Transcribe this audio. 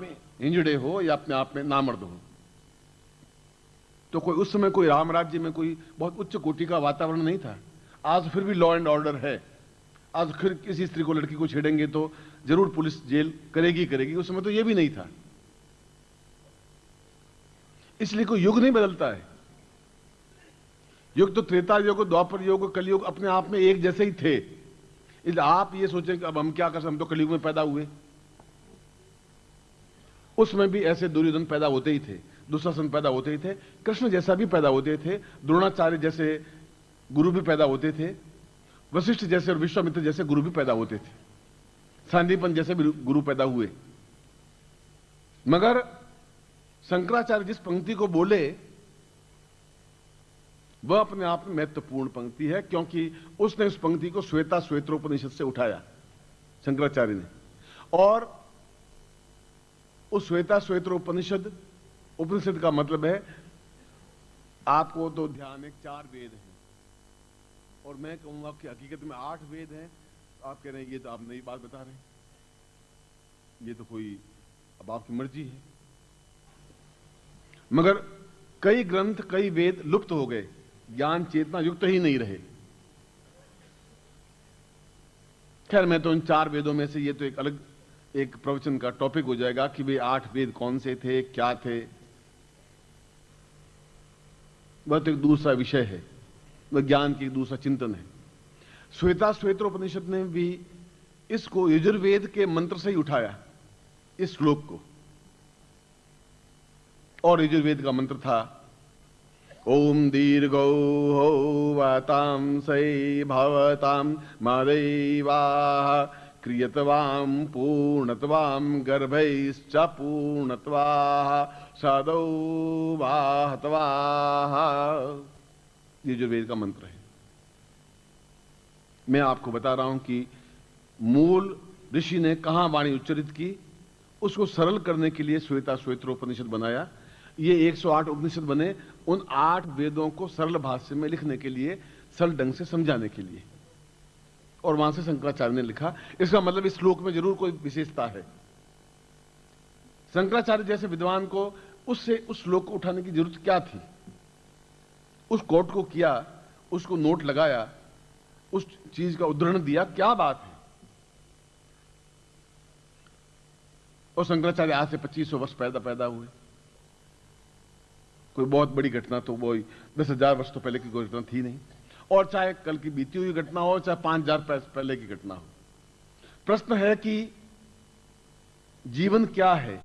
में हिंजड़े हो या अपने आप में नामर्द हो। तो कोई उस समय कोई राम राज्य में कोई बहुत उच्च कोटि का वातावरण नहीं था। आज फिर भी लॉ एंड ऑर्डर है। आज फिर किसी स्त्री को, लड़की को छेड़ेंगे तो जरूर पुलिस जेल करेगी करेगी। उस समय तो यह भी नहीं था। इसलिए कोई युग नहीं बदलता है। युग तो त्रेता युग, द्वापर युग, कलयुग अपने आप में एक जैसे ही थे। इसलिए आप ये सोचें कि अब हम क्या कर सकते, हम तो कलयुग में पैदा हुए। उसमें भी ऐसे दुर्योधन पैदा होते ही थे, दुशासन पैदा होते ही थे, कृष्ण जैसा भी पैदा होते थे, द्रोणाचार्य जैसे गुरु भी पैदा होते थे, वशिष्ठ जैसे और विश्वामित्र जैसे गुरु भी पैदा होते थे, सांदीपन जैसे भी गुरु पैदा हुए। मगर शंकराचार्य जिस पंक्ति को बोले वह अपने आप में महत्वपूर्ण पंक्ति है, क्योंकि उसने उस पंक्ति को श्वेता श्वेत्रोपनिषद से उठाया शंकराचार्य ने। और उस श्वेता श्वेत्रोपनिषद, उपनिषद का मतलब है, आपको तो ध्यान है 4 वेद हैं और मैं कहूंगा कि हकीकत में 8 वेद हैं। आप कह रहे हैं ये तो आप नई बात बता रहे हैं, ये तो कोई अब आपकी मर्जी है। मगर कई ग्रंथ, कई वेद लुप्त हो गए, ज्ञान चेतना युक्त ही नहीं रहे। खैर, मैं तो इन 4 वेदों में से, ये तो एक अलग एक प्रवचन का टॉपिक हो जाएगा कि वे 8 वेद कौन से थे, क्या थे, वह तो एक दूसरा विषय है, वह ज्ञान की एक दूसरा चिंतन है। श्वेता श्वेत्रोपनिषद ने भी इसको यजुर्वेद के मंत्र से ही उठाया, इस श्लोक को। और यजुर्वेद का मंत्र था ओम दीर्घो हो वाताम सै भवताम मदैवाः क्रियतवाम पूर्णत्वाम गर्भैश्च पूर्णत्वाः सदौ वाहतवाः। यजुर्वेद का मंत्र है। मैं आपको बता रहा हूं कि मूल ऋषि ने कहां वाणी उच्चरित की, उसको सरल करने के लिए श्वेता श्वेत्रोपनिषद बनाया। ये 108 उपनिषद बने उन 8 वेदों को सरल भाषा में लिखने के लिए, सरल ढंग से समझाने के लिए। और वहां से शंकराचार्य ने लिखा। इसका मतलब इस श्लोक में जरूर कोई विशेषता है। शंकराचार्य जैसे विद्वान को उससे उस श्लोक को उठाने की जरूरत क्या थी? उस कोट को किया, उसको नोट लगाया, उस चीज का उद्धरण दिया, क्या बात है? और शंकराचार्य आज से 2500 वर्ष पैदा हुए। कोई बहुत बड़ी घटना तो वो 10,000 वर्ष तो पहले की कोई घटना थी नहीं। और चाहे कल की बीती हुई घटना हो, चाहे 5,000 पहले की घटना हो। प्रश्न है कि जीवन क्या है?